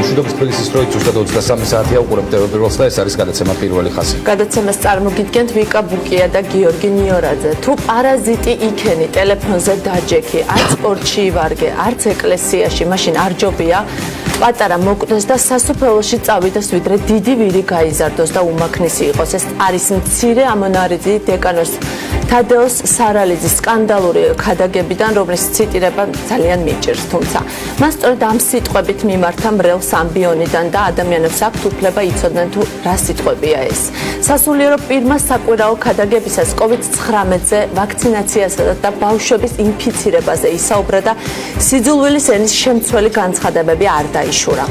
მშვიდობის თბილისის დროით ზუსტად 23 საათია უყურებთ პირველს და ეს არის გადაცემა პირველი ხაზი. გადაცემას წარმოგიდგენთ ვიკა ბუკია და გიორგი ნიორაძე. თუ პარაზიტი იქენი ტელეფონზე დაჯექი, არც სპორტში ივარგე, არც ეკლესიაში, მაშინ არ ჯობია პატარა მოკვდეს და სასუფეველში წავიდეს, ვიდრე დიდი ვირი გაიზარდოს და უმაქნისი იყოს. ეს არის მცირე ამონარიდი დეკანოს თადეოს სარალიძის სკანდალური ქადაგებიდან, რომლის ციტირება ძალიან მიჭირს, თუმცა მას სწორედ ამ სიტყვებით მიმართა მრევლს ამბიონიდან და ადამიანებს აქვთ უფლება იცოდნენ თუ რა სიტყვებია ეს. სასულიერო პირმა საკვირაო ქადაგებისას COVID-19-ზე ვაქცინაციასა და ბავშვების ინფიცირებაზე ისაუბრა და სიძულვილის ენის შემცველი განცხადებები არ დაიშურა.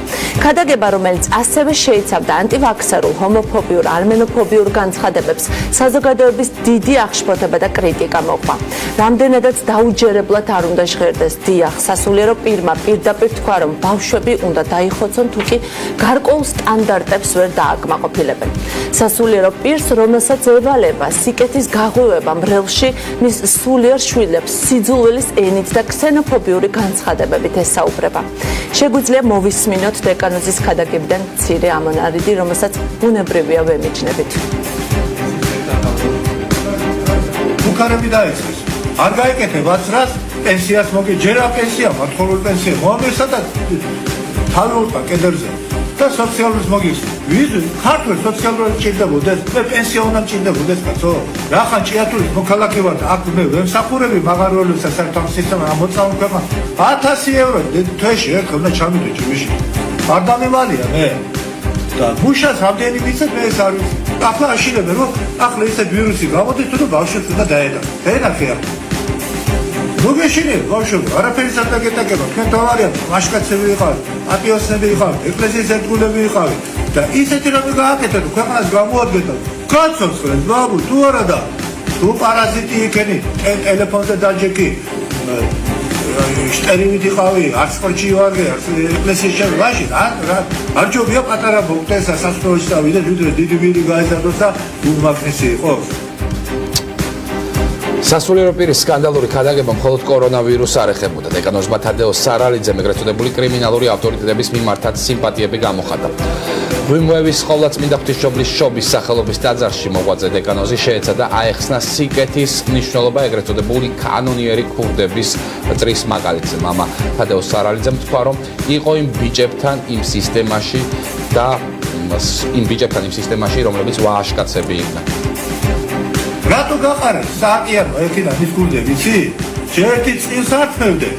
ქადაგება, რომელიც ასევე შეიცავდა ანტივაქსერულ, ჰომოფობიურ, არმენოფობიურ განცხადებებს, საზოგადოების დიდი აღშფოთება და კრიტიკა მოყვა. რამდენადაც დაუჯერებლად არ უნდა ჟღერდეს, დიახ, სასულიერო პირმა პირდაპირ თქვა, რომ ბავშვები უნდა დაიხოცონ, თუ კი გარკვეულ სტანდარტებს ვერ დააკმაყოფილებენ. სასულიერო პირს, რომელსაც ევალება სიკეთის გაღვივება მრევლში, მის სულიერ შვილებს სიძულვილის ენით და ქსენოფობიური განცხადებებით ესაუბრება. შეგვიძლია მოვისმინოთ დეკანოზის ქადაგებიდან მცირე ამონარიდი, რომელსაც ბუნებრივია ვემიჯნებით. ბუქარები დაიწყეს. არ გაიკეთებ აცრას, პენსიას მოგე, ჯერა პენსია, მართლობრივი პენსია, მოამესა და თავი კედერზე. და სოციალურს მოგიხსნა. ვიზი ქართულ სოციალურად ჭირდებოდეს, მე პენსია უნდა ჭირდებოდეს, კაცო. რახან ჭიათურის მოქალაქე ვარ და აქ მე ვემსახურები მაღაროელებს და საერთო სისტემა ამოწავნ ქვეყანა 1000 ევრო თვეში ერთხელ უნდა ჩამიდო ჯიმში. არ დამევალია მე. და მუშას რამდენი მიცეთ მე ეს არ ვიცი. ახლა აშინებენ რომ ახლა ესე ვირუსი გამოდის თუ ბავშვებს უნდა დაედო. დაენახე ახლა. მოგეშინე ბავშვები, არაფერი არ დაგეტაკება, თქვენ თავარია, მაშკაცები იყავით, ატიოსები იყავით, ეკლესიის ერთგულები იყავით და ისეთი რამე გააკეთეთ, ქვეყანას გამოადგენთ. გაცოცხლეთ, ბაბუ, თუ არა და თუ პარაზიტი იქენი, ტელეფონზე დაჯექი, შტერივით იყავი, არც სპორტში ივარგე, არც ეკლესიაში მაშინ არ ჯობია პატარა მოკვდეს სასწავლოში წავიდე, ვიდრე დიდი ვირი გაიზარდოს და უმაქნისი იყოს. სასულიერო პირის სკანდალური ქადაგება მხოლოდ კორონავირუსს არ ეხებოდა. დეკანოზმა თადეოს სარალიძემ ეგრეთ წოდებული კრიმინალური ავტორიტეტების მიმართაც სიმპათიები გამოხატა. ღვიმოევის ყოვლადწმინდა ღვთისმშობლის შობის სახელობის ტაძარში მოღვაწე დეკანოზი შეეცადა აეხსნა სიკეთის მნიშვნელობა ეგრეთ წოდებული კანონიერი ქურდების წრის მაგალითზე. მამა თადეოს სარალიძემ თქვა, რომ იყო იმ ბიჭებთან იმ სისტემაში, რომლებიც ვააშკაცები იყვნენ. რატო გაყარეთ სააკიანო ეკინა ის ქურდები, იცი? ერთი წინს ართმევდნენ.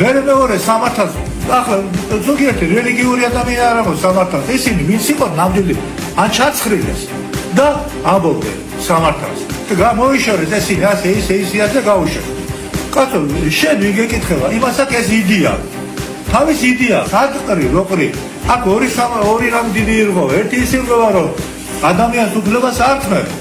მეორე სამართალს ახლა ზოგიერთი რელიგიური ადამიანი არ აქვს სამართალს. ისინი ვინც იყო ნამდვილი ან ჩაცხრილეს და ამბობდნენ სამართალს. და გამოიშორეს ესენი ასე ისე გაუშვეს. კაცო, შენ ვიგეკითხება, იმასაც ეს იდეა. თავის იდეა, სადყრი, როყრი. აქ ორი რამ დიდი იყო. ერთი ის იყო, რომ ადამიანს უფლებას არ თმევს.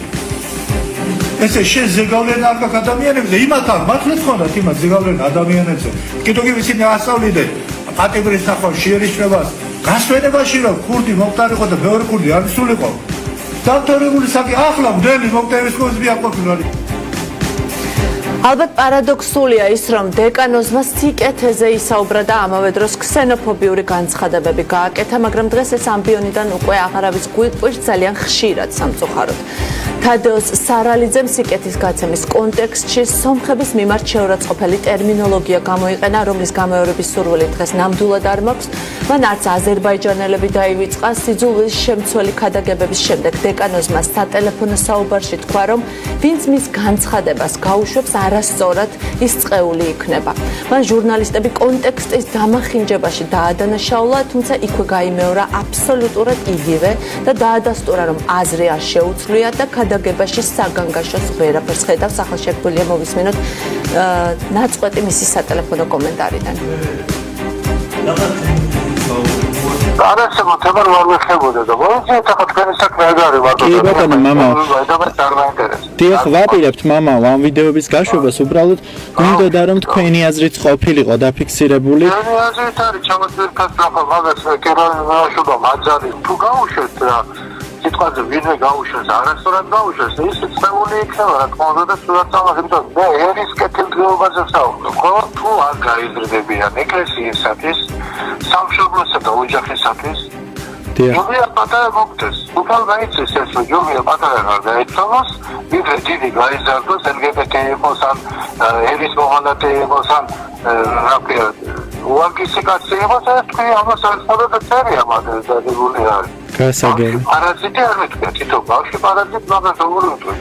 ესე შენ ზეგავლენ არ გაქვს ადამიანებზე, იმათ არ მართლაც ხონდათ იმათ ზეგავლენ ადამიანებზე. კიდევ ისინი ასწავლიდნენ პატიმრის ნახვა შეერიშნებას, გასვენებაში რომ ქურდი მომხდარიყო და მეორე ქურდი არ მისულიყო. დამთავრებული საკი ახლა მდელი მომხდარის კოზბი აყოფილა. ალბათ პარადოქსულია ის, რომ დეკანოზმა სიკეთეზე ისაუბრა და ამავე დროს ქსენოფობიური განცხადებები გააკეთა, მაგრამ დღეს ეს ამბიონიდან უკვე აღარავის გვიყვირს ძალიან ხშირად სამწუხაროდ. თადეოს სარალიძემ სიკეთის გაცემის კონტექსტში სომხების მიმართ შეურაცხყოფელი ტერმინოლოგია გამოიყენა, რომლის გამეორების სურვილი დღეს ნამდვილად არ მაქვს. მან არც აზერბაიჯანელები დაივიწყა. სიძულვილის შემცველი ქადაგებების შემდეგ დეკანოზმა სატელეფონო საუბარში თქვა, რომ ვინც მის განცხადებას გაუშვებს, არასწორად ის წეული იქნება. მან ჟურნალისტები კონტექსტის დამახინჯებაში დაადანაშაულა, თუმცა იქვე გაიმეორა აბსოლუტურად იგივე და დაადასტურა, რომ აზრი არ შეუცვლია და ქადაგებაში საგანგაშოს ვერაფერს ხედავს. ახლა შეგვიძლია მოვისმენოთ ნაწყვეტი მისი სატელეფონო კომენტარიდან. არასებო თემარ ვარ ვეხებოდა და მოიწევთ ახლა თქვენი საქმე არ არის ვარ კი ბატონო მამა და მაინტერესებს დიახ ვაპირებთ მამა ამ ვიდეოების გაშვებას უბრალოდ გუნდოდა რომ თქვენი აზრით ყოფილიყო დაფიქსირებული თქვენი აზრით არის ჩამოწირკაც ახლა მაგას კერალაშობა მაძარი თუ გაუშვეთ რა სიტყვაზე ვინმე გაუშვეს არასწორად გაუშვეს ის წეული იქნება რა თქმა უნდა და სულად წამოს იმიტომ და ერის კეთილდღეობაზე ვსაუბრობ ხო თუ არ გაიზრდებიან ეკლესიისათვის სამშობლოსა და ოჯახისათვის ჯობია პატარა მოგდეს უკან გაიცეს ეს ჯობია პატარა არ გაიცნოს ვიდრე დიდი გაიზარდოს LGBT იყოს ან ერის მოღალატე იყოს ან რა ქვია უარგისი კაცი იყოს ეს თქვი ამას არ ხდება და წერია მაგრამ დაგებული არის გასაგები პარაზიტი არ მეთქვა თითო ბავშვი პარაზიტ მაგას როგორ ვიტყვი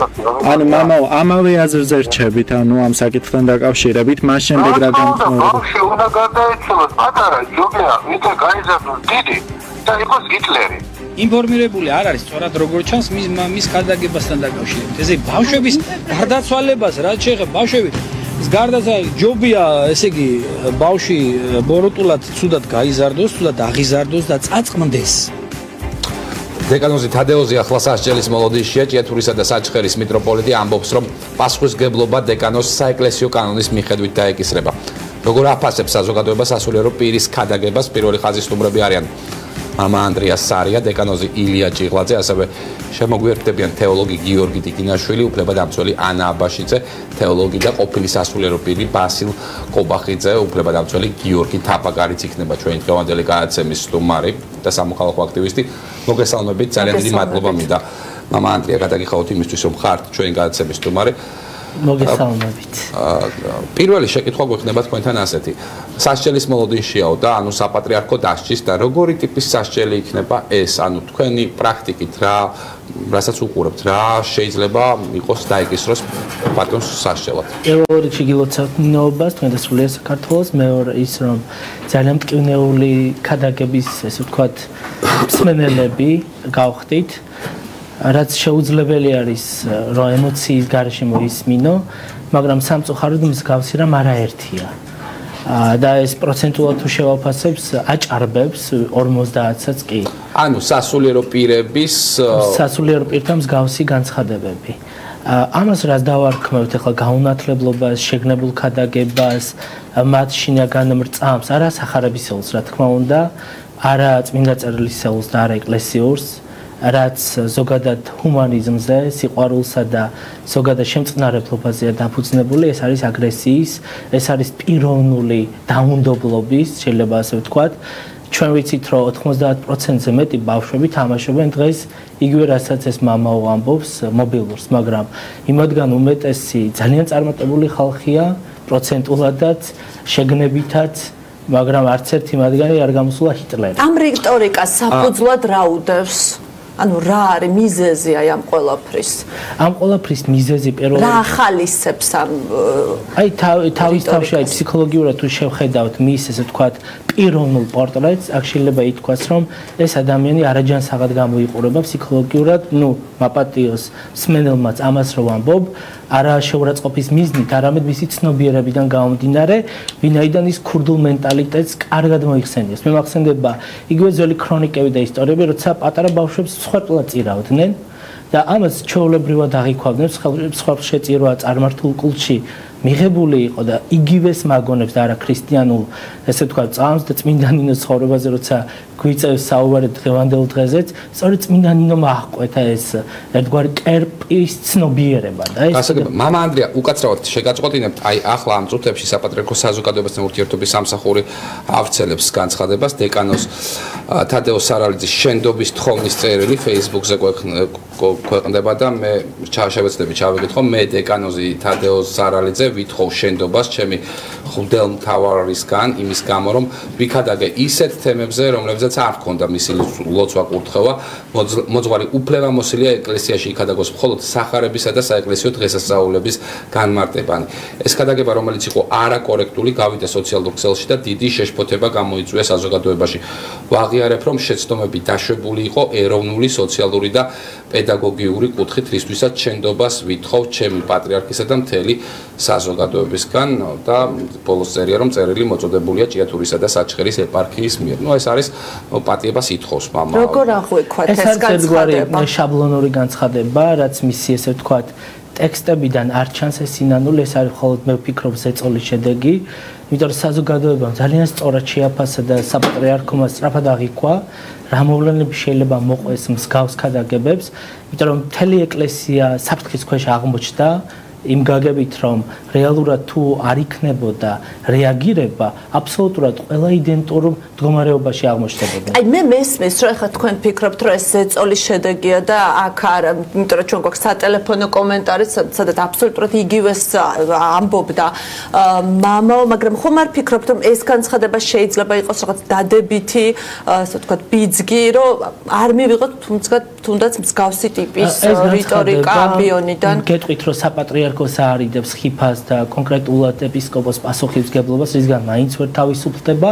ანუ მამა ამავე აზრზე რჩებით ანუ ამ საკითხთან დაკავშირებით მას შემდეგ რა გამწვავდა ბავშვი უნდა გარდაეცვალოს პატარა ჯობია ვიდრე გაიზარდოს დიდი და იყოს ჰიტლერი ინფორმირებული არ არის სწორად როგორ ჩანს მის გადაგებასთან დაკავშირებით ესე ბავშვების გარდაცვალებას რაც შეეხება ბავშვები გარდაცვალება ჯობია ესე იგი ბავშვი ბოროტულად ცუდად გაიზარდოს ცუდად აღიზარდოს და წაწყმდეს დეკანოზი თადეოზი ახლა სასჯელის მოლოდინშია ჭიათურისა და საჩხერის მიტროპოლიტი ამბობს რომ პასუხისგებლობა დეკანოს საეკლესიო კანონის მიხედვით დაეკისრება როგორ აფასებს საზოგადოება სასულიერო პირის ქადაგებას პირველი ხაზის სტუმრები არიან მამა ანდრიას სარია დეკანოზი ილია ჭიღლაძე ასევე შემოგვიერთდებიან თეოლოგი გიორგი ტიკინაშვილი უფლებადამცველი ანა აბაშიძე თეოლოგი და ყოფილი სასულიერო პირი ბასილ კობახიძე უფლებადამცველი გიორგი თაპაკარიც იქნება ჩვენი დღევანდელი გადაცემის სტუმარი და სამოქალაქო აქტივისტი მოგესალმებით ძალიან დიდი მადლობა მინდა მამა ანდრია გადაგიხავთ იმისთვის რომ ხართ ჩვენი გადაცემის სტუმარი მოგესალმებით პირველი შეკითხვა გვექნება თქვენთან ასეთი სასჯელის მოლოდინშიაო და ანუ საპატრიარქო დასჯის და როგორი ტიპის სასჯელი იქნება ეს ანუ თქვენი პრაქტიკით რასაც უყურებთ რა შეიძლება იყოს დაეკისროს ბატონს სასჯელად პირველ რიგში გილოცავთ ნინოობას თქვენ და სრულიად საქართველოს მეორე ის რომ ძალიან მტკივნეული ქადაგების ესე ვთქვათ მსმენელები გავხდით რაც შეუძლებელი არის რომ ემოციის გარეშე მოისმინო, მაგრამ სამწუხაროდ მსგავსი რამ არაერთია. და ეს პროცენტულად თუ შევაფასებს აჭარბებს 50-საც კი. ანუ სასულიერო პირების სასულიერო პირთა მსგავსი განცხადებები. ამას რაც დავარქმევთ ახლა გაუნათლებლობას, შეგნებულ ქადაგებას, მათ შინაგან მრწამს, არა სახარებისეულს, რა თქმა უნდა, არა წმინდა წერილისეულს და არა ეკლესიურს. რაც ზოგადად ჰუმანიზმზე, სიყვარულსა და ზოგადად შემწყნარებლობაზეა დაფუძნებული, ეს არის აგრესიის, ეს არის პიროვნული დაუნდობლობის, შეიძლება ასე ვთქვათ. ჩვენ ვიცით, რომ 90%-ზე მეტი ბავშვები თამაშობენ დღეს იგივე რასაც ეს მამაო ამბობს, მობილურს, მაგრამ იმათგან უმეტესი ძალიან წარმატებული ხალხია, პროცენტულადაც, შეგნებითაც მაგრამ არც ერთი მათგანი არ გამოსულა ჰიტლერი. ამ რიტორიკას საფუძვლად რა უდევს? ანუ რა არის მიზეზი აი ამ ყველაფრის? ამ ყველაფრის მიზეზი პირველად რა ახალისებს ამ აი თავის თავში აი ფსიქოლოგიურად თუ შევხედავთ მის ესე ვთქვათ პიროვნულ პორტრეტს, აქ შეიძლება ითქვას, რომ ეს ადამიანი არაჯანსაღად გამოიყურება ფსიქოლოგიურად, მაპატიოს მსმენელმაც ამას რო ვამბობ, არა შეურაცხყოფის მიზნით, არამედ მისი ცნობიერებიდან გამომდინარე, ვინაიდან ის ქურდულ მენტალიტეტს კარგად მოიხსენიებს. მე მახსენდება იგივე ძველი ქრონიკები და ისტორიები, როცა პატარა ბავშვებს სხვაყლა წირავდნენ და ამას ჩვეულებრივად აღიქვამდნენ, სხვა შეწირვა წარმართულ კულტში მიღებული იყო და იგივეს მაგონებს და არა ქრისტიანულ, ესე ვთქვათ, წამს და წმინდა ნინოს ცხოვრებაზე, როცა გვიწევს საუბარი დღევანდელ დღეზეც, სწორედ წმინდა ნინომ აღკვეთა ეს ერთგვარი კერპის ცნობიერება და ეს მამა ანდრია უკაცრავად შეგაწყვეტინებთ აი ახლა ამ წუთებში საპატრიარქო საზოგადოებასთან ურთიერთობის სამსახური ავრცელებს განცხადებას დეკანოს თადეო სარალიძის შენდობის თხოვნის წერილი Facebook-ზე ქვეყნდება და მე შევეცდები ჩავეკითხო მე დეკანოზი თადეო სარალიძე ვითხოვ შენდობას ჩემი მღვდელმთავარისგან იმის გამო რომ ვიქადაგე ისეთ თემებზე რომლებზეც არ ჰქონდა მისი ლოცვა კურთხევა მოძღვარი უფლებამოსილია ეკლესიაში იქადაგოს მხოლოდ სახარებისა და საეკლესიო დღესასწაულების განმარტებანი ეს ქადაგება რომელიც იყო არაკორექტული გავიდა სოციალურ ქსელში და დიდი შეშფოთება გამოიწვია საზოგადოებაში ვაღიარებ რომ შეცდომები დაშვებული იყო ეროვნული სოციალური და პედაგოგიური კუთხით, რისთვისაც შენდობას ვითხოვ ჩემი პატრიარქისა და მთელი საზოგადოებისგან და ბოლოს წერია რომ წერილი მოწოდებულია ჭიათურისა და საჩხერის ეპარქიის მიერ. ნუ ეს არის პატიებას ითხოვს მამა. როგორ აღვიქვათ ეს განცხადება? ეს შაბლონური განცხადება, რაც მისი ესე ვთქვათ ტექსტებიდან არ ჩანს ეს სინანული, ეს არის მხოლოდ მე ვფიქრობ ზეწოლის შედეგი. იმიტომ რომ საზოგადოებამ ძალიან სწორად შეაფასა და საპატრიარქომმა სწრაფად აღიქვა, რა მოვლენები შეიძლება მოყვეს მსგავს ქადაგებებს, იმიტომ რომ მთელი ეკლესია საფრთხის ქვეშ აღმოჩნდა იმ გაგებით რომ რეალურად თუ არ იქნებოდა რეაგირება, აბსოლუტურად ყველა იდენტურ მდგომარეობაში აღმოჩნდებოდა. აი მე მესმის რომ ახლა თქვენ ფიქრობთ რომ ეს ზეწოლის შედეგია და აქ არა, იმიტომ რომ ჩვენ გვაქვს სატელეფონო კომენტარი, სადაც აბსოლუტურად იგივეს ამბობდა მამაო, მაგრამ ხომ არ ფიქრობთ რომ ეს განცხადება შეიძლება იყოს რაღაც დადებითი, ასე ვთქვათ, ბიძგი, რომ არ მივიღოთ თუნდაც მსგავსი ტიპის რიტორიკა ამბიონიდან. გეტყვით რომ საპატრიარქოს აარიდებს ხიფას და კონკრეტულად ეპისკოპოს პასუხისმგებლობას, რისგან მაინც ვერ თავისუფლდება,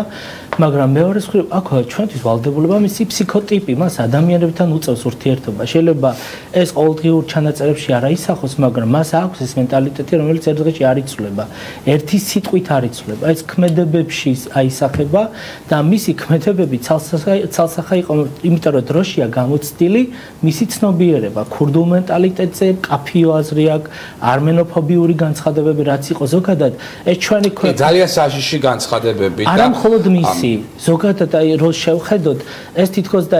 მაგრამ მეორე მხრივ აქ ჩვენთვის ვალდებულება მისი ფსიქოტიპი, მას ადამიანებთან უწევს ურთიერთობა. შეიძლება ეს ყოველდღიურ ჩანაწერებში არ აისახოს, მაგრამ მას აქვს ეს მენტალიტეტი, რომელიც ერთ დღეში არ იცვლება. ერთი სიტყვით არ იცვლება. ეს ქმედებებში აისახება და მისი ქმედებები ცალსახა იყო, იმიტომ რომ დროშია გამოცდილი მისი ცნობიერება, ქურდულ მენტალიტეტზე, კაფიო აზრი აქვს, არმენოფობიური განცხადებები რაც იყო ზოგადად, ეს ჩვენი ძალიან საშიში განცხადებები და არა მხოლოდ მისი, ზოგადად აი რო შევხედოთ, ეს თითქოს და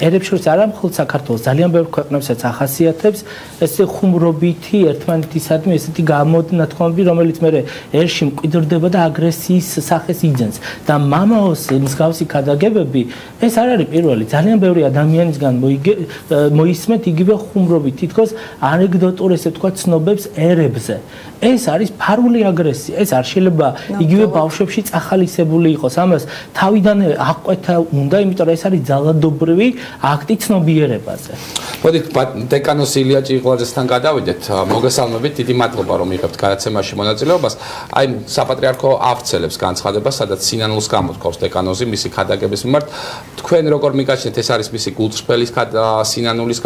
ერებს შორის არა მხოლოდ საქართველოს, ძალიან ბევრ ქვეყნებსაც ახასიათებს ეს ხუმრობითი ერთმანეთისადმი ესეთი გამოდნათქვამები, რომელიც მე ერში მკვიდრდება და აგრესიის სახეს იძენს და მამაოს მსგავსი ქადაგებები, ეს არ არის პირველი, ძალიან ბევრი ადამიანისგან მოისმენთ იგივე ხუმრობით, თითქოს ანეკდოტურ ესე თქვა ცნობებს ერებზე. ეს არის ფარული აგრესია. ეს არ შეიძლება იგივე ბავშვებში წახალისებული იყოს. ამას თავიდან აღკვეთა უნდა, იმიტომ რომ ეს არის ძალადობრივი აქტი ცნობიერებაზე. მოდით დეკანოს ილია ჭიღლაძესთან გადავიდეთ. მოგესალმებით, დიდი მადლობა რომ იღებთ გადაცემაში მონაწილეობას. აი საპატრიარქო ავრცელებს განცხადებას, სადაც სინანულს გამოთქვავს დეკანოზი მისი ქადაგების მიმართ. თქვენ როგორ მიგაჩნიათ, ეს არის მისი გულწრფელის სინანულის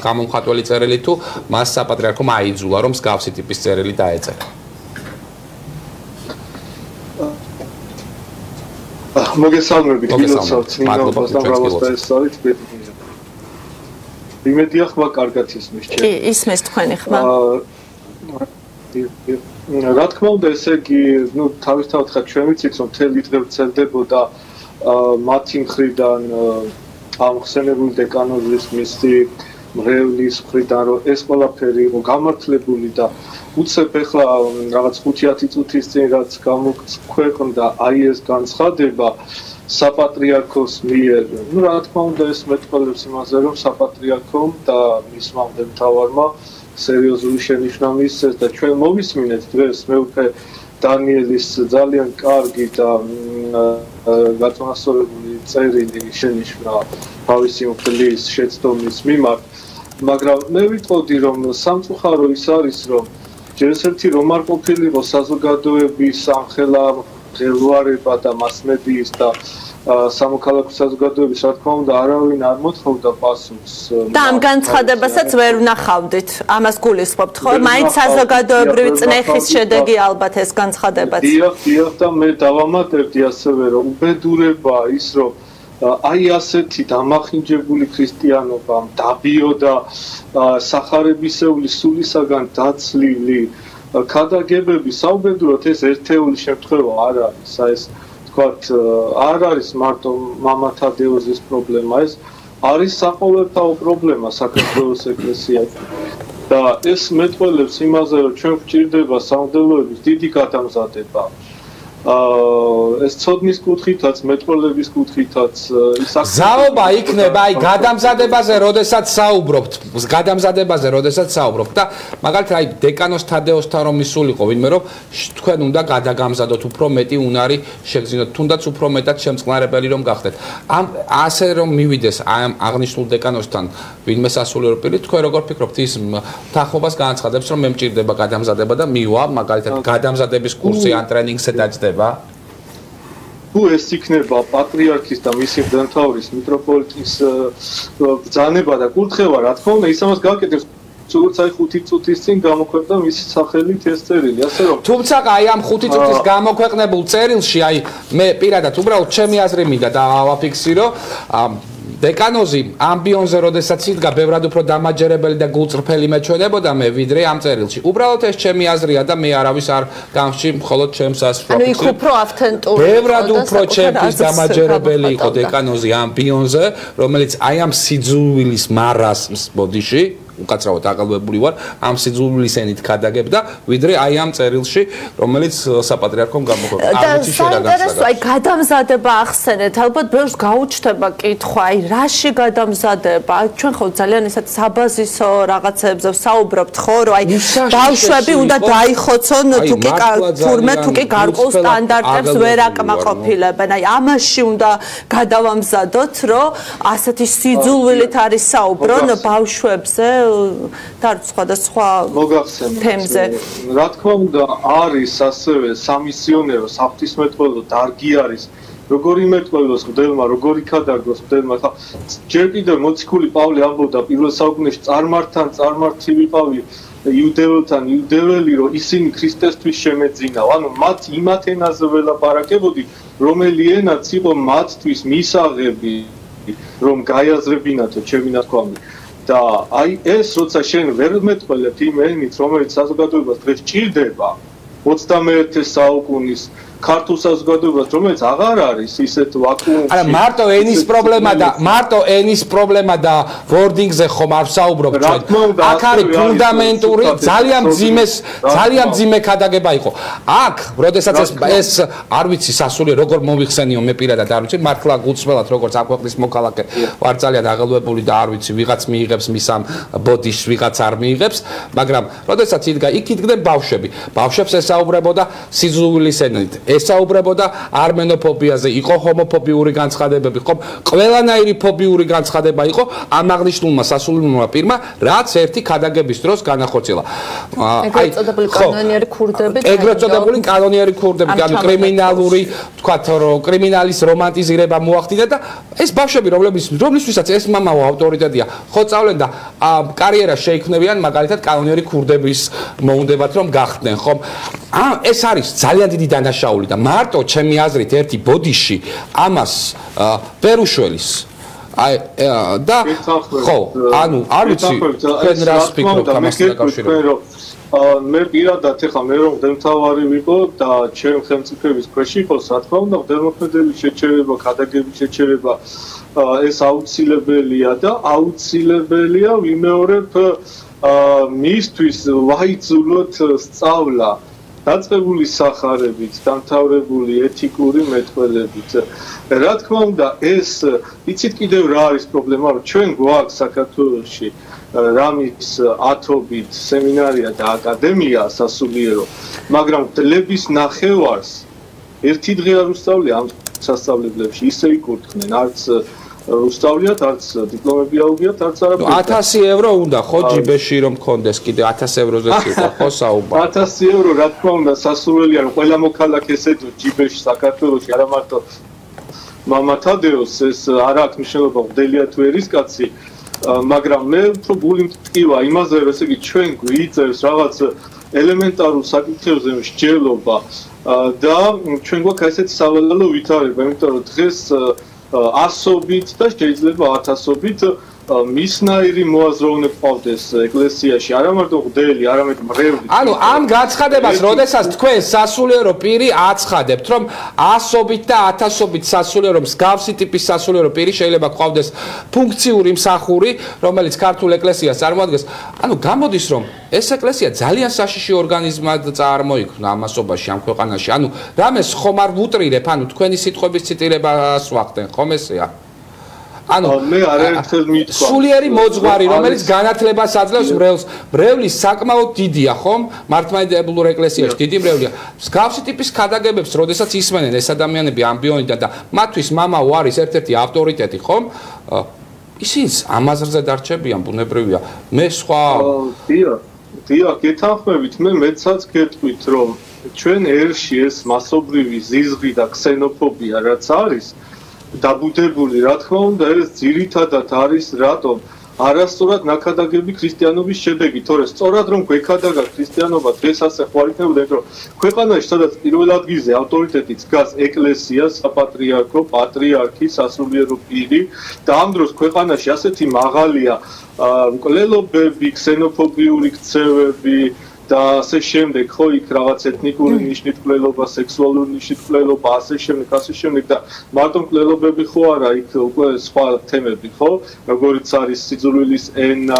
გამომხატველი წერილი თუ მას საპატრიარქომ აიძულა რომ მსგავსი ტიპის წერილი დაეწერა? მოგესალმებით, გილოცავთ ნინობას და მრავალთა ესწავლით. იმედია ხმა კარგად ისმის ჩემ. კი, ისმის თქვენი ხმა. რა თქმა უნდა, ესე იგი, ნუ თავისთავად ხა ჩვენ ვიცით რომ მთელი დღე ვრცელდებოდა მათი მხრიდან ამხსენებული დეკანოზის მისი მრევლის მხრიდან რომ ეს ყველაფერი იყო გამართლებული და უცებ ეხლა რაღაც 5-10 წუთის წინ რაც გამოქვეყნდა აი ეს განცხადება საპატრიარქოს მიერ. ნუ რა თქმა უნდა ეს მეტყველებს იმაზე რომ საპატრიარქომ და მისმა მთავარმა სერიოზული შენიშვნა მისცეს და ჩვენ მოვისმინეთ დღეს მეუფე დანიელის ძალიან კარგი და გაწონასწორებული წერილი შენიშვნა თავისი მფლის შეცდომის მიმართ, მაგრამ მე ვიტყოდი რომ სამწუხარო ის არის რომ ჯერ ერთი რომ არ ყოფილიყო საზოგადოების ამხელა ღელვარება და მასმედიის და სამოქალაქო საზოგადოების რა თქმა უნდა არავინ არ მოთხოვდა პასუხს და ამ განცხადებასაც ვერ ვნახავდით. ამას გულისხმობთ ხო? მაინც საზოგადოებრივი წნეხის შედეგი ალბათ ეს განცხადებაც. დიახ და მე დავამატებდი ასევე რომ უბედურება ის რომ აი ასეთი დამახინჯებული ქრისტიანობა დაბიოდა სახარებისეული სულისაგან დაცლილი ქადაგებები საუბედუროდ ეს ერთეული შემთხვევა არ არის. ეს ვთქვათ არ არის მარტო მამათა დეოზის პრობლემა, ეს არის საყოველთაო პრობლემა საქართველოს ეკლესიაში. და ეს მეტყველებს იმაზე რომ ჩვენ გვჭირდება სამღვდელოების დიდი გადამზადება. ეს ცოდნის კუთხითაც, მეტყველების კუთხითაც ზაობა იქნება აი გადამზადებაზე, როდესაც საუბრობთ და მაგალითად აი დეკანოს თადეოსთან რომ მისულიყო ვინმე რომ თქვენ უნდა გადაგამზადოთ უფრო მეტი უნარი შეგძინოთ, თუნდაც უფრო მეტად შემწყნარებელი რომ გახდეთ. ასე რომ მივიდეს ამ აღნიშნულ დეკანოსთან ვინმე სასულიერო პირი, თქვენ როგორ ფიქრობთ ის თანხმობას განაცხადებს რომ მე მჭირდება გადამზადება და მივა მაგალითად გადამზადების კურსი ან ტრენინგზე დაჯდება? თუ ეს იქნება პატრიარქის და მისი მდელმთავრის მიტროპოლიტის ბრძანება და კურთხევა, რა თქმა უნდა, ის ამას გააკეთებს. როგორც აი 5 წუთის წინ გამოქვეყნდა მისი სახელით ეს წერილი, ასე რომ თუმცა აი ამ 5 წუთის გამოქვეყნებულ წერილში აი მე პირადად უბრალოდ ჩემი აზრი მინდა და ავაფიქსირო დეკანოზი ამბიონზე როდესაც იდგა ბევრად უფრო დამაჯერებელი და გულწრფელი მეჩვენებოდა მე ვიდრე ამ წერილში. უბრალოდ ეს ჩემი აზრია და მე არავის არ გამში მხოლოდ ჩემს აზრს ანუ იქ უფრო ავთენტური ბევრად უფრო ჩემთვის დამაჯერებელი იყო დეკანოზი ამბიონზე, რომელიც აი ამ სიძულვილის მარასმს ბოდიში უკაცრავად აღალვებული ვარ ამ სიძულვილის ენით გადაგებდა ვიდრე აი ამ წერილში რომელიც საპატრიარქომ გამოქვეყნდა. აი გადამზადება ახსენეთ, ალბათ ბევრს გაუჩნდება კითხვა, აი რაში გადამზადება? ჩვენ ხო ძალიან ისეთ საბაზისო რაღაცებზე ვსაუბრობთ ხო, რომ აი ბავშვები უნდა დაიხოცონ თუ კი გარკვეულ სტანდარტებს ვერ აკმაყოფილებენ. აი ამაში უნდა გადავამზადოთ, რომ ასეთი სიძულვილით არის საუბრონ ბავშვებზე და სხვადასხვა თემზე. რა თქმა უნდა, არის ასევე სამისიონერო, საფრთხისმეტყველო დარგი არის. როგორი მეთყველოს მგდელმა, როგორი ქადაგოს მგდელმა. ხა ჯერ კიდევ მოციქული პავლე ამბობდა პირველ საუკუნეში წარმართი ვიყავი იუდეველთან იუდეველი, რომ ისინი ქრისტესთვის შემეძინავ. ანუ მათ იმათ ენაზე ველაპარაკებოდი, რომელი ენაც იყო მათთვის მისაღები, რომ გაიაზრებინათო ჩემი ნათქვამი. და აი ეს როცა შენ ვერ მეტყველებ იმ ენით, რომელიც საზოგადოებას დღეს ჭირდება 21 საუკუნის ქართულ საზოგადოებას, რომელიც აღარ არის ისეთ ვაკუუმში. არა, მარტო ენის პრობლემა და ვორდინგზე ხომ არ ვსაუბრობ ჩვენ. აქ არის ფუნდამენტური, ძალიან მძიმე ქადაგება იყო. აქ, როდესაც ეს არ ვიცი სასულიერო როგორ მომიხსენიო მე პირადად არ ვიცი, მართლა გულწრფელად როგორც ამ ქვეყნის მოქალაქე ვარ ძალიან აღელვებული და არ ვიცი, ვიღაც მიიღებს მის ამ ბოდიშს, ვიღაც არ მიიღებს, მაგრამ როდესაც იქ იდგნენ ბავშვები. ბავშვებს ესაუბრებოდა სიძულვილის ენით. ესაუბრებოდა არმენოფობიაზე, იყო ჰომოფობიური განცხადებები, ხო? ყველანაირი ფობიური განცხადება იყო ამ აღნიშნულმა სასულიერო პირმა, რაც ერთი ქადაგების დროს განახორციელა. ეგრეთ წოდებული კანონიერი ქურდები, ეგრეთ წოდებული კანონიერი ქურდები, ანუ კრიმინალური, თქვათ, რომ კრიმინალის რომანტიზირება მოახდინა და ეს ბავშვები, რომლისთვისაც ეს მამაო ავტორიტეტია, ხო წავლენ და კარიერა შეიქმნებიან მაგალითად კანონიერი ქურდების მოუნდებათ რომ გახდნენ, ხო? ეს არის ძალიან დიდი დანაშაული და მარტო ჩემი აზრით ერთი ბოდიში ამას პერუშველის და ხო, ანუ არ ვიცი თქვენ რას ფიქრობთ ამასთან დაკავშირებით. მე პირადად ეხლა მე რომ მდელმთავარი ვიყო და ჩემ ხელმწიფეების ქვეშ იყოს, რა თქმა უნდა, მდელმოქმედების შეჩერება, ქადაგების შეჩერება ეს აუცილებელია და აუცილებელია ვიმეორებ მისთვის ვაიძულოთ სწავლა დაწყებული სახარებით, დამთავრებული ეთიკური მეტყველებით. რა თქმა უნდა, ეს იცით კიდევ რა არის პრობლემა, რომ ჩვენ გვაქვს საქართველოში რამის ათობით სემინარია და აკადემია სასულიერო, მაგრამ დლების ნახევარს ერთი დღე არ უსწავლია ამ სასწავლებლებში, ისე იკურთხნენ, არც უსწავლიათ, არც დიპლომები აუგიათ, არც არაფერი. 1000 евро უნდა ხო ჯიბეში რომ მქონდეს კიდე 1000 ევროზე იყო ხო საუბარი. 1000 евро რა თქმა უნდა სასურველია რომ ყველა მოქალაქე ესედო ჯიბეში საქართველოში, არა მარტო მამათადეოს ეს არ აქვს მნიშვნელობა მგდელია თუ ერისკაცი, მაგრამ მე უფრო გული მტკივა იმაზე რომ ესე იგი ჩვენ გვიწევს რაღაც ელემენტარულ საკითხებზე მსჯელობა და ჩვენ გვაქვს ესეთი სავალალო ვითარება, იმიტომ რომ დღეს ასობით და შეიძლება 1000-ობით მისნაირი მოაზროვნე ყავდეს ეკლესიაში, არა მარტო მღვდელი, არამედ მრევლი. ანუ ამ გაცხადებას, როდესაც თქვენ სასულიერო პირი აცხადებთ, რომ 100-ობით და 1000-ობით სასულიერო მსგავსი ტიპის სასულიერო პირი შეიძლება ყავდეს ფუნქციური მსახური, რომელიც ქართულ ეკლესიას წარმოადგენს, ანუ გამოდის, რომ ეს ეკლესია ძალიან საშიში ორგანიზმად წარმოიქმნა ამასობაში ამ ქვეყანაში. ანუ რამეს ხომ არ ვუტრირებ, ანუ თქვენი სიტყვების ციტირებას ვახდენ, ხომ ესეა? ანუ მე არაერთხელ მითქვა სულიერი მოძღვარი, რომელიც განათლებას აძლევს მრევლს. მრევლის საკმაოდ დიდია, ხომ? მართლმადიდებლურ ეკლესიაში დიდი მრევლია. მსგავსი ტიპის ქადაგებებს, როდესაც ისმენენ ეს ადამიანები ამბიონიდან და მათთვის მამაო არის ერთ-ერთი ავტორიტეტი, ხომ? ისინი ამაზრზე დარჩებიან, ბუნებრივია. მე სხვა დიახ, გეთანხმებით, მე მეცაც გეტყვით, რომ ჩვენ ერში ეს მასობრივი ზიზღი და ქსენოფობია რაც არის დაბუდებული, რა თქმა უნდა, ეს ძირითადად არის რატომ არასწორად ნაკადაგები ქრისტიანობის შედეგი, თორე სწორად რომ გვექადაგა ქრისტიანობა დღეს ასე ხარ იქნებოდა, რომ ქვეყანაში სადაც პირველ ადგილზე ავტორიტეტით დგას ეკლესია, საპატრიარქო, პატრიარქი, სასულიერო პირი და ამ დროს ქვეყანაში ასეთი მაღალია მკვლელობები, ქსენოფობიური ქცევები და ასე შემდეგ, ხო, იქ რაღაც ეთნიკური ნიშნით მკვლელობა, სექსუალური ნიშნით მკვლელობა, ასე შემდეგ და მარტო მკვლელობები ხო არა, იქ უკვე სხვა თემები, ხო, როგორიც არის სიძულვილის ენა,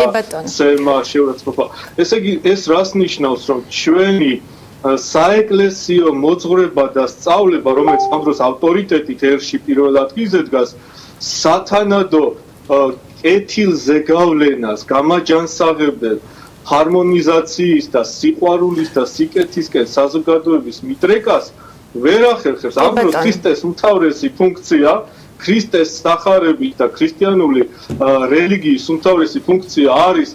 ცემა, შეურაცხყოფა. ესე იგი, ეს რას ნიშნავს, რომ ჩვენი საეკლესიო მოძღვრება და სწავლება, რომელიც ამ დროს ავტორიტეტით ერში პირველ ადგილზე დგას, სათანადო კეთილზე გავლენას გამაჯანსაღებელ ჰარმონიზაციის და სიყვარულის და სიკეთისკენ საზოგადოების მიდრეკას ვერ ახერხებს. ამ დროს ქრისტეს უმთავრესი ფუნქცია, ქრისტეს სახარების და ქრისტიანული რელიგიის უმთავრესი ფუნქცია არის,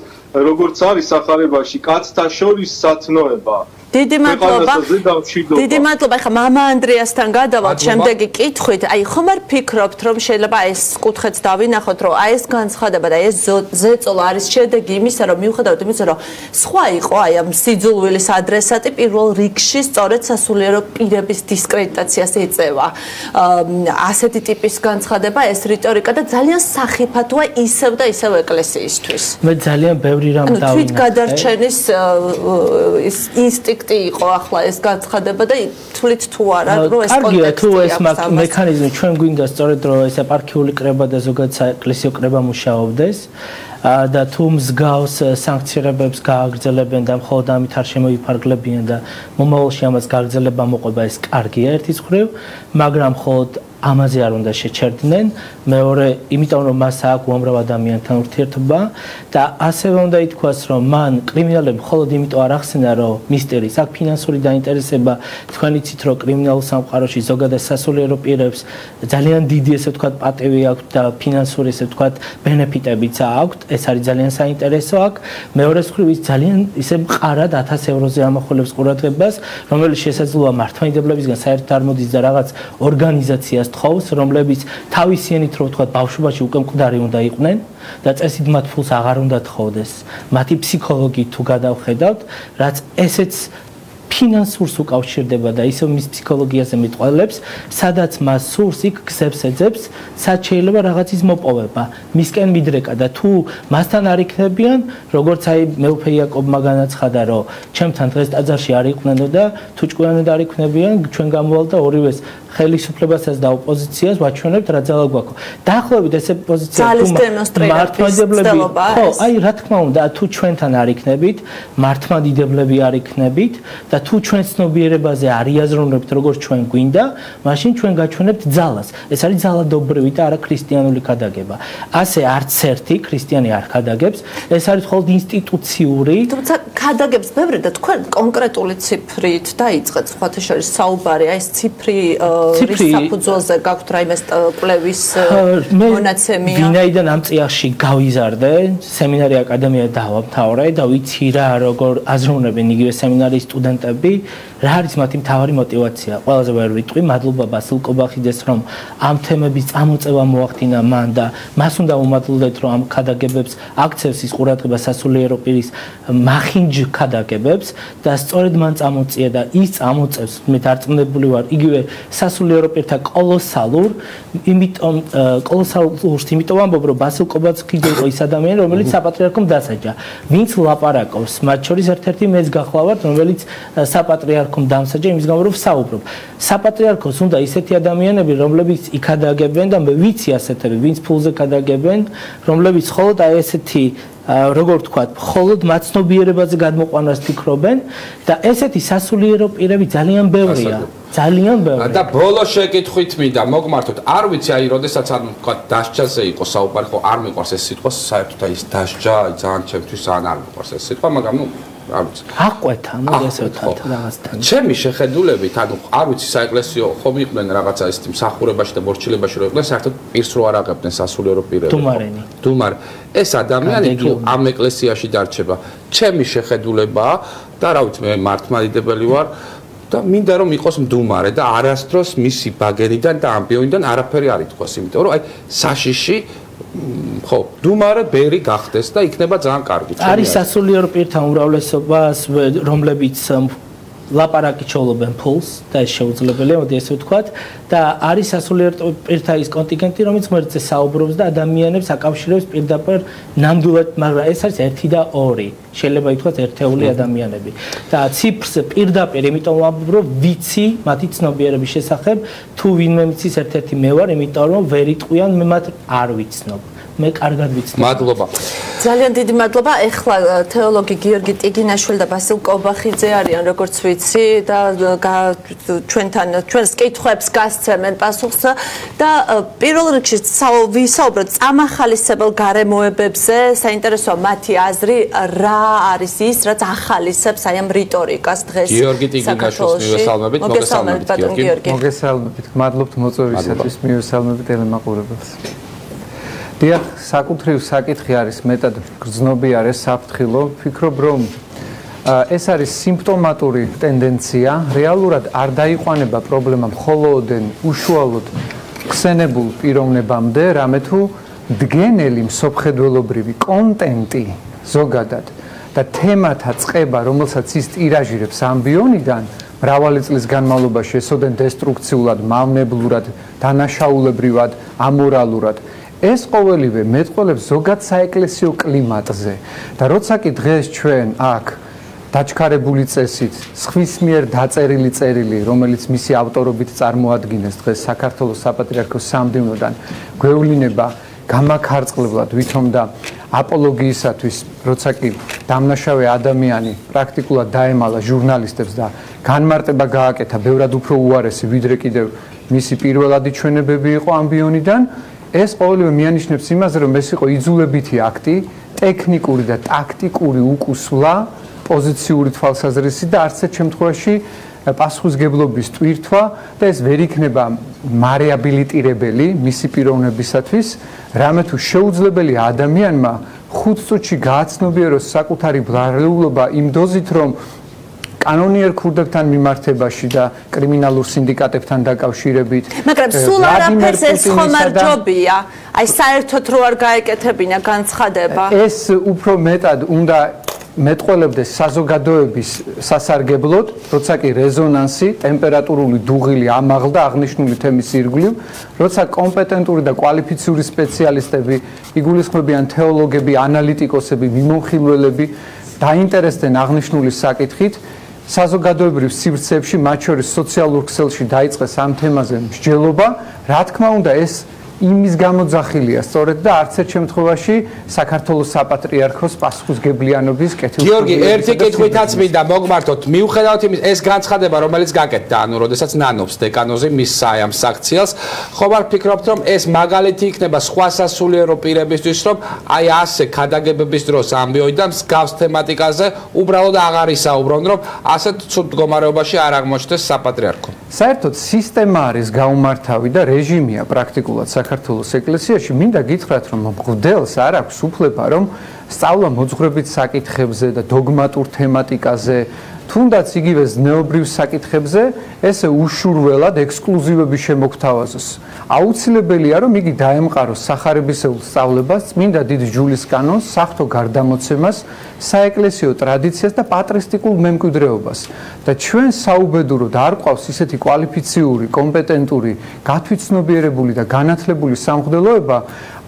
როგორც არის სახარებაში, კაცთა შორის სათნოება. დიდი მადლობა. ეხლა მამა ანდრეასთან გადავალთ შემდეგი კითხვით. აი ხომ არ ფიქრობთ, რომ შეიძლება ეს კუთხეც დავინახოთ, რომ აი ეს განცხადება და ეს ზეწოლა არის შედეგი იმისა, რომ მიუხედავად იმისა, რომ სხვა იყო აი ამ სიძულვილის ადრესატი პირველ რიგში სწორედ სასულიერო პირების დისკრედიტაციას ეწევა. ასეთი ტიპის განცხადება, ეს რიტორიკა და ძალიან სახიფათოა ისევ და ისევ ეკლესიისთვის. მე ძალიან ბევრი რამ დავინახე. თვით გადარჩენის ინსტინქტი იყო ახლა ეს განცხადება და თვლით თუ არა რომ ეს კონტექსტი აქვს მექანიზმი ჩვენ გვინდა სწორედ რომ ეს ეპარქიული კრება და ზოგადად საეკლესიო კრება მუშაობდეს და თუ მსგავს სანქციონებებს გააგრძელებენ და მხოლოდ ამით არ შემოიფარგლებიან და მომავალში ამას გააგრძელება მოყვება ეს კარგია ერთის მხრივ მაგრამ მხოლოდ ამაზე არ უნდა შეჩერდნენ მეორე იმიტომ რომ მას აქვს უამრავ ადამიანთან ურთიერთობა და ასევე უნდა ითქვას რომ მან კრიმინალები მხოლოდ იმიტომ არ ახსენა რომ მისტერის აქვს ფინანსური დაინტერესება თქვენ იცით რომ კრიმინალურ სამყაროში ზოგადად სასულიერო პირებს ძალიან დიდი ესე ვთქვათ პატევი აქვს და ფინანსური ესე ვთქვათ ბენეფიტებიც აქვს ეს არის ძალიან საინტერესო აქ მეორე მხრივ ის ძალიან ისე მყარად 1000 ევროზე ამახვილებს ყურადღებას რომელიც შესაძლოა მართლმადიდებლებისგან საერთოდ არ მოდის და რაღაც ორგანიზაციას თხოვს, რომლებიც თავისიანით რო ვთქვათ, ბავშვობაში უკვე მკვდარი უნდა იყვნენ და წესით მათ ფულს აღარ უნდა თხოვდეს. მათი ფსიქოლოგი თუ გადავხედავთ, რაც ესეც ფინანსურს უკავშირდება და ისევ მის ფსიქოლოგიაზე მიტყველებს, სადაც მას სურს იქ გზებს ეძებს, სად შეიძლება რაღაცის მოპოვება, მისკენ მიდრეკა და თუ მასთან არ იქნებიან, როგორც აი მეუფე იაკობმა განაცხადა, რომ ჩემთან დღეს ტაძარში არ იყვნენ და თუ ჭკვიანად არ იქნებიან, ჩვენ გამოვალ და ორივეს ხელისუფლებასაც და ოპოზიციას ვაჩვენებთ რა ძალა გვაქვს. დაახლოებით ესე პოზიცია თუ მართლმადიდებლები ხო, აი რა თქმა უნდა, თუ ჩვენთან არ იქნებით, მართლმადიდებლები არ იქნებით და თუ ჩვენ ცნობიერებაზე არ იაზროვნებთ როგორც ჩვენ გვინდა, მაშინ ჩვენ გაჩვენებთ ძალას. ეს არის ძალადობრივი და არა ქრისტიანული ქადაგება. ასე არც ერთი ქრისტიანი არ ქადაგებს, ეს არის მხოლოდ ინსტიტუციური. თუმცა ქადაგებს ბევრი და თქვენ კონკრეტული ციფრით დაიწყეთ სხვათა შორის საუბარი, აი ეს ციფრი რის საფუძველზე გაქვთ რაიმე კვლევის მონაცემია? ვინაიდან ამ წიაღში გავიზარდე, სემინარი აკადემია დავამთავრე და ვიცი რა როგორ აზროვნებენ იგივე სემინარის სტუდენტები, რა არის მათი მთავარი мотиваცია. ყველაზე ვერ ვიტყვი, მადლობა ბასილ კობახიძეს, რომ ამ თემების წამოწევა მოახდინა მან და მას უნდა უმადლოდეთ, რომ ამ ქადაგებებს აქცევს ის ყურადღება სასულიერო პირის მახინჯ ქადაგებებს და სწორედ მან წამოწია და ის წამოწევს, მე დარწმუნებული ვარ, იგივე სასულიერო პირთა კოლოსალურს, იმიტომ ამბობ, რომ ბასილ კობახიძე იყო ის ადამიანი, რომელიც საპატრიარქომ დასაჯა. ვინც ლაპარაკობს, მათ შორის ერთ-ერთი მეც გახლავართ, რომელიც საპატრიარქომ დამსაჯა იმის გამო, რომ საუბრობ. საპატრიარქოს უნდა ისეთი ადამიანები, რომლებიც იქადაგებენ და მე ვიცი ასეთები, ვინც ფულზე ქადაგებენ, რომლებიც მხოლოდ აი ესეთი როგორ ვთქვათ, მხოლოდ მაცნობიერებაზე გადმოყვანას ფიქრობენ და ესეთი სასულიერო პირები ძალიან ბევრია. ძალიან ბევრი. და ბოლო შეკითხვით მინდა მოგმართოთ. არ ვიცი, აი, როდესაც არ ვთქვათ, დასჯაზე იყო საუბარი, ხო, არ მიყვარს ეს სიტყვა, საერთოდ აი ეს დასჯა, ძალიან ჩემთვის არ მიყვარს ეს სიტყვა, მაგრამ ნუ არ ვიცი. აყვეთა, მოდი ასე ვთქვათ რაღაცთან. ჩემი შეხედულებით, ანუ არ ვიცი, საეკლესიო ხომ იყვნენ რაღაცა ის მსახურებაში და მორჩილებაში რო იყვნენ, საერთოდ პირს რო არ აღებდნენ სასულიერო პირები. დუმარენი. დუმარ. ეს ადამიანი თუ ამ ეკლესიაში დარჩება, ჩემი შეხედულებაა და რა ვიცი, მე მართლმადიდებელი ვარ. და მინდა რომ იყოს მდუმარე და არასდროს მისი ბაგერიდან და ამბიონიდან არაფერი არ ითქვას, იმიტომ რომ აი საშიში ხო, მდუმარე ბერი გახდეს და იქნება ძალიან კარგი. არის სასულიერო პირთა უმრავლესობას, რომლებიც ლაპარაკი ჩაოლობენ ფულს და ეს შეუძლებელია, მოდი ესე ვთქვათ და არის სასულიერო პირთა ის კონტინგენტი, რომელიც ღმერთზე საუბრობს და ადამიანებს აკავშირებს პირდაპირ ნამდვილად, მაგრამ ეს არის 1 და 2. შეიძლება ითქვას ერთეული ადამიანები. და ციფრს პირდაპირ, იმიტომ ვამბობ, ვიცი მათი ცნობიერების შესახებ, თუ ვინმე მიცის ერთ-ერთი მე ვარ, იმიტომ რომ ვერ იტყვიან, მე მათ არ ვიცნობ. მე კარგად ვიცნობ. მადლობა. ძალიან დიდი მადლობა. ეხლა თეოლოგი გიორგი ტიგინაშვილი და ბასილ კობახიძე არიან, როგორც ვიცი და ჩვენთან ჩვენს კითხვებს გასცემენ პასუხს და პირველ რიგში ვისაუბროთ წამახალისებელ გარემოებებზე, საინტერესოა მათი აზრი, რა არის ის, რაც ახალისებს აი ამ რიტორიკას დღეს. გიორგი ტიგინაშვილს მივესალმებით, მოგესალმებით ბატონ გიორგი. მოგესალმებით, მადლობთ მოწვევისათვის, მივესალმებით ტელემაყურებელს. დიახ, საკუთრივ საკითხი არის მეტად გრძნობი არის საფრთხილო. ვფიქრობ, რომ ეს არის სიმპტომატური ტენდენცია. რეალურად არ დაიყვანება პრობლემა მხოლოდ უშუალოდ ხსენებულ პიროვნებამდე, რამე თუ დგენელი მსოფლმხედველობრივი კონტენტი ზოგადად და თემათა წყება, რომელსაც ის ტირაჟირებს ამბიონიდან, მრავალი წლის განმავლობაში ესოდენ დესტრუქციულად, მავნებლურად, დანაშაულებრივად, ამორალურად ეს ყოველივე მეტყველებს ზოგად საეკლესიო კლიმატზე და როცა კი დღეს ჩვენ აქ დაჩქარებული წესით სხვის მიერ დაწერილი წერილი, რომელიც მისი ავტორობით წარმოადგენს დღეს საქართველოს საპატრიარქოს სამდივნოდან გვევლინება გამაქარწყლებლად ვითომ და აპოლოგიისათვის, როცა კი დამნაშავე ადამიანი პრაქტიკულად დაემალა ჟურნალისტებს და განმარტება გააკეთა ბევრად უფრო უარესი, ვიდრე კიდევ მისი პირველადი ჩვენებები იყო ამბიონიდან, ეს ყოველივე მიანიშნებს იმაზე, რომ ეს იყო იძულებითი აქტი, ტექნიკური და ტაქტიკური უკუსვლა, პოზიციური თვალსაზრისი და არც ერთ შემთხვევაში პასუხისგებლობის ტვირთვა და ეს ვერ იქნება მარეაბილიტირებელი მისი პიროვნებისათვის, რამე თუ შეუძლებელია ადამიანმა 5 წუთში გააცნობიეროს საკუთარი ბრალეულობა იმ დოზით, რომ კანონიერ ქურდებთან მიმართებაში და კრიმინალურ სინდიკატებთან დაკავშირებით. მაგრამ სულ არაფერს ეს ხომ არ ჯობია? აი საერთოდ რო არ გაეკეთებინა განცხადება. ეს უფრო მეტად უნდა მეტყველებდეს საზოგადოების სასარგებლოდ, როცა კი რეზონანსი, ტემპერატურული დუღილი ამაღლდა აღნიშნული თემის ირგვლივ, როცა კომპეტენტური და კვალიფიციური სპეციალისტები, იგულისხმებიან თეოლოგები, ანალიტიკოსები, მიმოხილველები დაინტერესდნენ აღნიშნული საკითხით, საზოგადოებრივ სივრცეებში, მათ შორის სოციალურ ქსელში დაიწყეს ამ თემაზე მსჯელობა, რა თქმა უნდა ეს იმის გამოძახილია სწორედ და არც ერთ შემთხვევაში საქართველოს საპატრიარქოს პასუხისგებლიანობის კეთილშობილების. გიორგი, ერთი კითხვითაც მინდა მოგმართოთ. მიუხედავად იმის, ეს განცხადება, რომელიც გაკეთდა, ანუ როდესაც ნანობს დეკანოზი მის ამ საქციელს, ხომ არ ფიქრობთ, რომ ეს მაგალითი იქნება სხვა სასულიერო პირებისთვის, რომ აი ასე ქადაგებების დროს ამბიოიდან მსგავს თემატიკაზე უბრალოდ აღარ ისაუბრონ, რომ ასეთ ცუდ მდგომარეობაში არ აღმოჩნდეს საპატრიარქო. საერთოდ სისტემა არის გაუმართავი და რეჟიმია პრაქტიკულად საქართველოს ეკლესიაში. მინდა გითხრათ, რომ მღვდელს არ აქვს უფლება, რომ სწავლა მოძღვრებით საკითხებზე და დოგმატურ თემატიკაზე, თუნდაც იგივე ზნეობრივ საკითხებზე, ესე უშურველად ექსკლუზივები შემოგთავაზოს. აუცილებელია, რომ იგი დაემყაროს სახარებისეულ სწავლებას, წმინდა დიდი ჯულის კანონს, საღვთო გარდამოცემას, საეკლესიო ტრადიციას და პატრისტიკულ მემკვიდრეობას. და ჩვენ საუბედუროდ არ ყავს ისეთი კვალიფიციური, კომპეტენტური, გათვითცნობიერებული და განათლებული სამღვდელოება,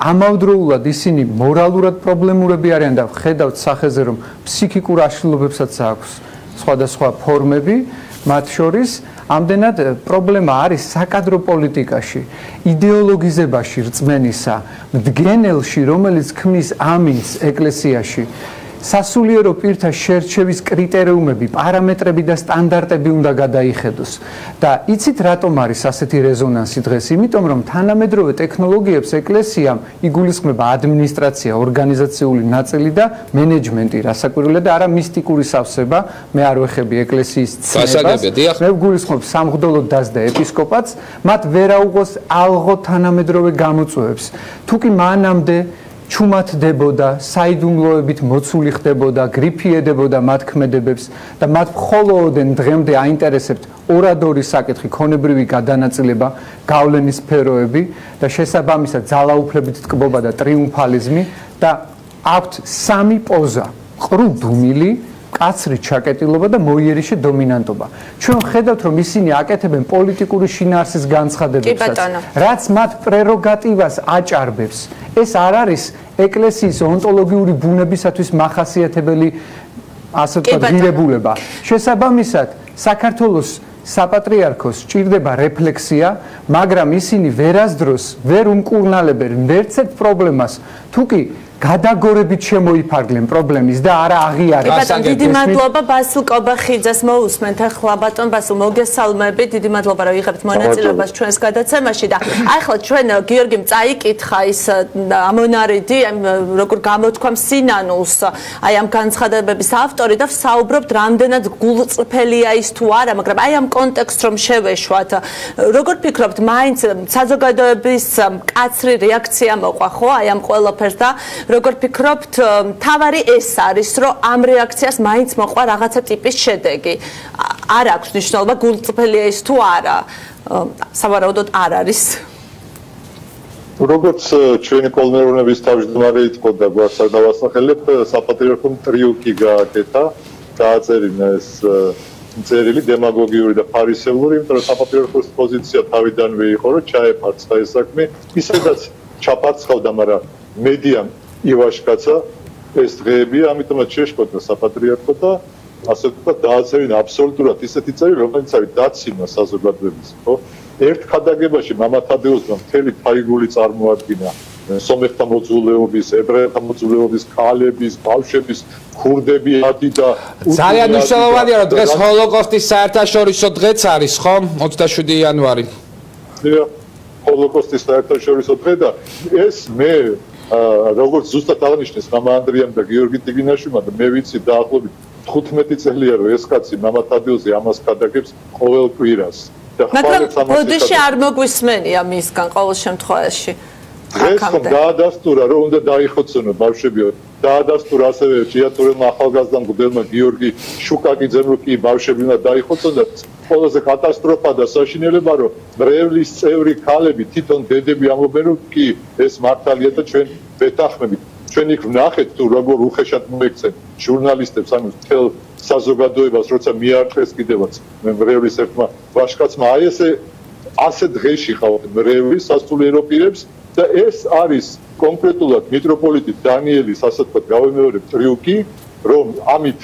ამავდროულად ისინი მორალურად პრობლემურები არიან და ხედავთ სახეზე, რომ ფსიქიკურ აშლილობებსაც აქვს სხვადასხვა ფორმები, მათ შორის ამდენად პრობლემა არის საკადრო პოლიტიკაში, იდეოლოგიზებაში რწმენისა, მდგენელში, რომელიც ქმნის ამინს ეკლესიაში. სასულიერო პირთა შერჩევის კრიტერიუმები, პარამეტრები და სტანდარტები უნდა გადაიხედოს. და იცით რატომ არის ასეთი რეზონანსი დღეს? იმიტომ რომ თანამედროვე ტექნოლოგიებს ეკლესიამ იგულისხმება ადმინისტრაცია, ორგანიზაციული ნაწილი და მენეჯმენტი, რასაკვირველია და არა მისტიკური სავსება. მე არ ვეხები ეკლესიის ცნებას. მე ვგულისხმობ სამღვდელო დას და ეპისკოპატს, მათ ვერ აუღოს ალღო თანამედროვე გამოწვევებს. თუ კი მანამდე ჩუმათდებოდა, საიდუმლოებით მოცული ხდებოდა, გრიფიედებოდა მათ ქმედებებს და მათ მხოლოდ დღემდე აინტერესებთ ორადორის საკითხი, ქონებრივი გადანაწილება, გავლენის სფეროები და შესაბამისად ძალაუფლებით ტკბობა და ტრიუმფალიზმი და აქვთ სამი პოზა: ყრუდუმილი, კაცრი ჩაკეტილობა და მოიერიშე დომინანტობა. ჩვენ ხედავთ, რომ ისინი აკეთებენ პოლიტიკური შინაარსის განცხადებებსაც, რაც მათ პრეროგატივას აჭარბებს. ეს არ არის ეკლესიის ონტოლოგიური ბუნებისათვის მახასიათებელი, ასე ვთქვათ, ღირებულება. შესაბამისად, საქართველოს საპატრიარქოს სჭირდება რეფლექსია, მაგრამ ისინი ვერასდროს ვერ უმკურნალებენ ვერცერთ პრობლემას, თუკი გადაგორებით შემოიფარგლენ პრობლემის და არა აღიარეს. დიდი მადლობა ბასილ კობახიძეს მოусმენთ ახლა ბატონ ბასილ მოგესალმებით, დიდი მადლობა რომ იღებთ მონაწილეობას ჩვენს გადაცემაში და ახლა ჩვენ გიორგიმ წაიკითხა ის ამონარიდი, როგორ გამოთქვამ სინანულს, აი ამ განცხადებების ავტორი და ვსაუბრობთ რამდენად გულწრფელია ის თუ არა, მაგრამ აი ამ კონტექსტს რომ შევეშვათ, როგორ ფიქრობთ, მაინც საზოგადოების მკაცრი რეაქცია მოყვა ხო აი ამ ყველაფერს და როგორ ფიქრობთ, თავარი ეს არის, რომ ამ რეაქციას მაინც მოყვა რაღაცა ტიპის შედეგი. არ აქვს მნიშვნელობა გულწრფელია ის თუ არა. სავარაუდოდ არ არის. როგორც ჩვენი კოლმეურნეობის თავმჯდომარე იყო და გვარს არ დავასახელებ, საპატრიარქომ ტრიუკი გააკეთა, დააწერინა ეს წერილი დემაგოგიური და ფარისეულური, იმიტომ რომ საპატრიარქოს პოზიცია თავიდანვე იყო, რომ ჩაეფარცხა ეს საქმე, ისედაც ჩაფარცხავდა, მაგრამ მედიამ ივაშკაცა ეს დღეები, ამიტომაც შეშფოთდა საპატრიარქო და ასე ვთქვათ, დააწერინა აბსოლუტურად ისეთი წერილი, რომელიც არის დაცინვა საზოგადოების, ხო? ერთ ხადაგებაში მამა თადეუსმა მთელი თაიგული წარმოადგინა სომეხთა მოძულეობის, ებრაელთა მოძულეობის, ქალების, ბავშვების, ქურდები ადი და ძალიან მნიშვნელოვანია, რომ დღეს ჰოლოკოსტის საერთაშორისო დღეც არის, ხო? 27 იანვარი. ჰოლოკოსტის საერთაშორისო დღე და ეს მე როგორც ზუსტად აღნიშნეს მამა ანდრიამ და გიორგი ტიგინაშვილმა და მე ვიცი დაახლოებით 15 წელია რომ ეს კაცი მამა თადეუსი ამას გადაგებს ყოველ კვირას. მაგრამ ბოდიში არ მოგვისმენია მისგან ყოველ შემთხვევაში. დღეს ხომ დაადასტურა რომ უნდა დაიხოცონო ბავშვებიო. დაადასტურა ასევე ჭიათურელმა ახალგაზრდამ გუდელმა გიორგი შუკაკიძემ რომ კი ბავშვები უნდა დაიხოცონ და ყველაზე კატასტროფა და საშინელება რომ მრევლის წევრი ქალები თვითონ დედები ამბობენ რომ კი ეს მართალია და ჩვენ ვეთანხმებით. ჩვენ იქ ვნახეთ თუ როგორ უხეშად მოექცენ ჟურნალისტებს ანუ თელ საზოგადოებას როცა მიარტყეს კიდევაც მრევლის ერთმა ვაშკაცმა აი ესე ასე დღეში ხავთ მრევლის სასულიერო პირებს და ეს არის კონკრეტულად მიტროპოლიტი დანიელის ასე ვთქვათ გავემეორებ ტრიუკი რომ ამით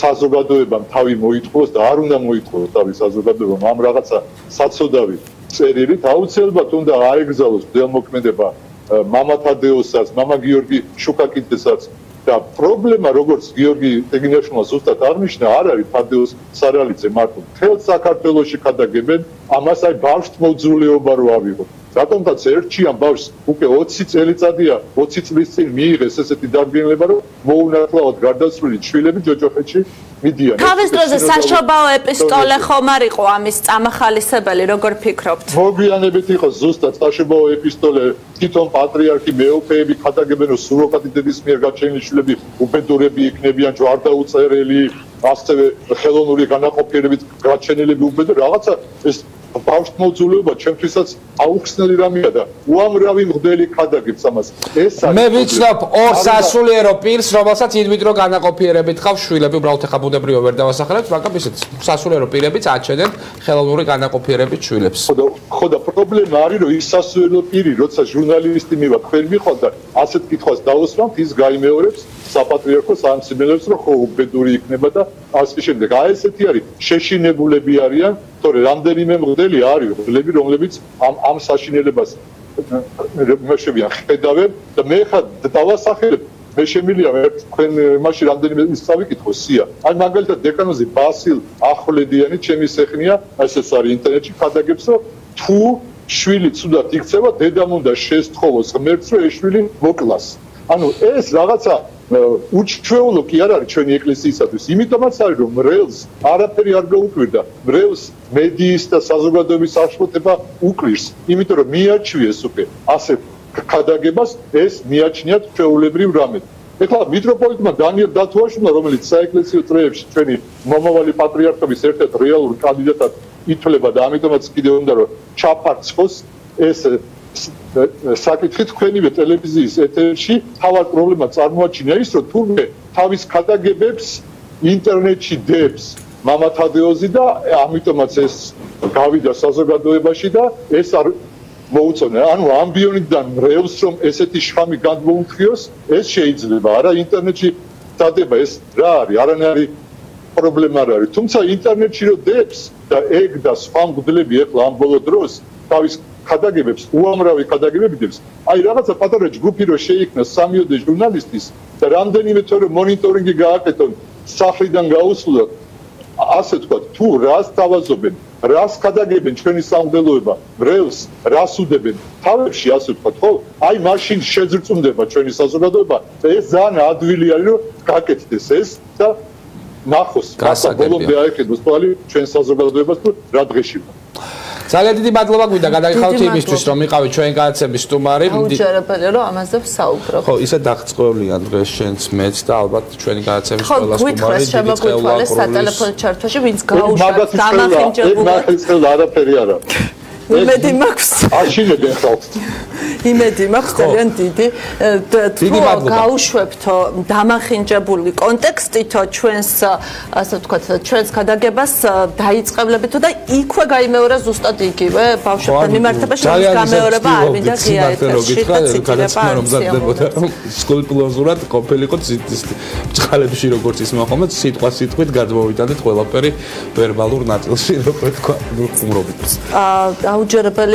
საზოგადოებამ თავი მოითხოვოს და არ უნდა მოითხოვოს თავი საზოგადოებამ ამ რაღაცა საცოდავი წერილით აუცილებლად უნდა აეგზავნოს დემოქმედება მამა თადეუსაც, მამა გიორგი შუკაკიძესაც და პრობლემა როგორც გიორგი ტეგინაშვილმა ზუსტად აღნიშნა არ არის თადეუს სარალიძე მარტო მთელ საქართველოში ხადაგებენ ამას აი ბავშვთმოძულეობა რო ავიღოთ რატომაც ერთჩიან ბავშვს უკვე 20 წელიწადია 20 წლის წინ მიიღეს ესეთი დადგენილება რომ მოუნათლავად გარდაცვლილი შვილები ჯოჯოხეთში მიდიან თავის დროზე საშობაო ეპისტოლე ხომ არ იყო ამის წამახალისებელი როგორ ფიქრობთ მოგვიანებით იყო ზუსტად საშობაო ეპისტოლე თვითონ პატრიარქი მეოფეები ხადაგებენ რომ სუროგატი დედის მიერ გაჩენილი შვილები უბედურები იქნებიან ჯვარდაუწერელი ასევე ხელოვნური განაყოფიერებით გაჩენილები უბედო რაღაცა ეს ბავშვთმოძულეობა ჩემთვისაც აუხსნელი რამეა და უამრავი მღვდელი ხადაგებს ამას. ეს არის მე ვიცნობ ორ სასულიერო პირს, რომელსაც ინვიტრო განაყოფიერებით ხავს შვილები, უბრალოდ ეხა ბუნებრივად ვერ დავასახელებთ, მაგრამ ისეთ სასულიერო პირებიც აჩენენ ხელოვნური განაყოფიერებით შვილებს. ხო და პრობლემა არის რომ ის სასულიერო პირი, როცა ჟურნალისტი მივა თქვენ მიხვალთ და ასეთ კითხვას დაუსვამთ, ის გაიმეორებს საპატრიარქოს ამცნებელებს რომ ხო უბედური იქნება და ასე შემდეგ. აი ესეთი არის შეშინებულები არიან თორე რამდენიმე მღვდელი არის მღვდლები რომლებიც ამ საშინელებას მეშებიან ხედავენ და მე ხა დავასახელებ მე შემილია თქვენ მაშინ რამდენიმე ის წავიკითხო სია აი მაგალითად დეკანოზი ბასილ ახვლედიანი ჩემი სეხნია ესეც არის ინტერნეტში ხადაგებს რომ თუ შვილი ცუდად იქცევა დედამ უნდა შესთხოვოს ღმერთს რომ ეს შვილი მოკლას ანუ ეს რაღაცა უჩვეულო კი არ არის ჩვენი ეკლესიისათვის იმიტომაც არის რომ მრევლს არაფერი არ გაუკვირდა მრევლს მედიის და საზოგადოების აღშფოთება უკვირს იმიტომ რომ მიაჩვიეს უკვე ასე ქადაგებას ეს მიაჩნიათ ჩვეულებრივ რამედ. ეხლა მიტროპოლიტმა დანიელ დათუაშვილმა, რომელიც საეკლესიო წრეებში ჩვენი მომავალი პატრიარქების ერთ-ერთ რეალურ კანდიდატად ითვლება და ამიტომაც კიდევ უნდა რომ ჩაფარცხოს ეს საკითხი თქვენივე ტელევიზიის ეთერში თავად პრობლემა წარმოაჩინა ის რომ თურმე თავის ქადაგებებს ინტერნეტში დებს მამა თადეოზი და ამიტომაც ეს გავიდა საზოგადოებაში და ეს არ მოუწონა ანუ ამბიონიდან რევს რომ ესეთი შხამი გადმოუხიოს ეს შეიძლება არა ინტერნეტში დადება ეს რა არის არანაირი პრობლემა არ არის თუმცა ინტერნეტში რო დებს და ეგ და სხვა მგლები ეხლა ამ ბოლო დროს თავის ქადაგებებს უამრავი ქადაგებები დებს აი რაღაცა პატარა ჯგუფი რო შეიქმნა სამიოდე ჟურნალისტის და რამდენიმე თორე მონიტორინგი გააკეთონ სახლიდან გაუსვლოთ ასე თქვა თუ რას თავაზობენ რას ქადაგებენ ჩვენი სამგლოება ბრელს რას უდებენ თავებში ასე თქვა ხო აი მაშინ შეძრწუნდება ჩვენი საზოგადოება ეს ძალიან ადვილი არის რომ გაკეთდეს ეს და ნახოს გასა ბოლომდე აიხედოს თვალი ჩვენ საზოგადოებას თუ რა დღეში ძალიან დიდი მადლობა გვინდა გადაგიხავთ იმისთვის რომ იყავით ჩვენ განაცემის სტუმარი აუჯერებელია რომ ამაზე ვსაუბრობ ხო ისე დაღწყოვლიან დღეს შენც მეც და ალბათ ჩვენი განაცემის ყველა სტუმარი გითხრას შემოგვითვალეს სატელეფონო ჩართვაში ვინც გაუშვათ დამახინჯებული ეს არაფერი არა იმედი მაქვს აშინებენ ხალხს იმედი მაქვს ძალიან დიდი თუ გაუშვებთო დამახინჯებული კონტექსტითო ჩვენს ასე ვთქვათ ჩვენს ქადაგებას დაიწყებლებითო და იქვე გაიმეორა ზუსტად იგივე ბავშვებთან მიმართებაში რომ გამეორება არ მინდა ღია ეთერში და ციტირება სკულპტურულად ყოფილიყო წყალებში როგორც ის მოხმობთ სიტყვა სიტყვით გადმოვიტანეთ ყველაფერი ვერბალურ ნაწილში როგორ თქვა ხუმრობით აუჯერებელია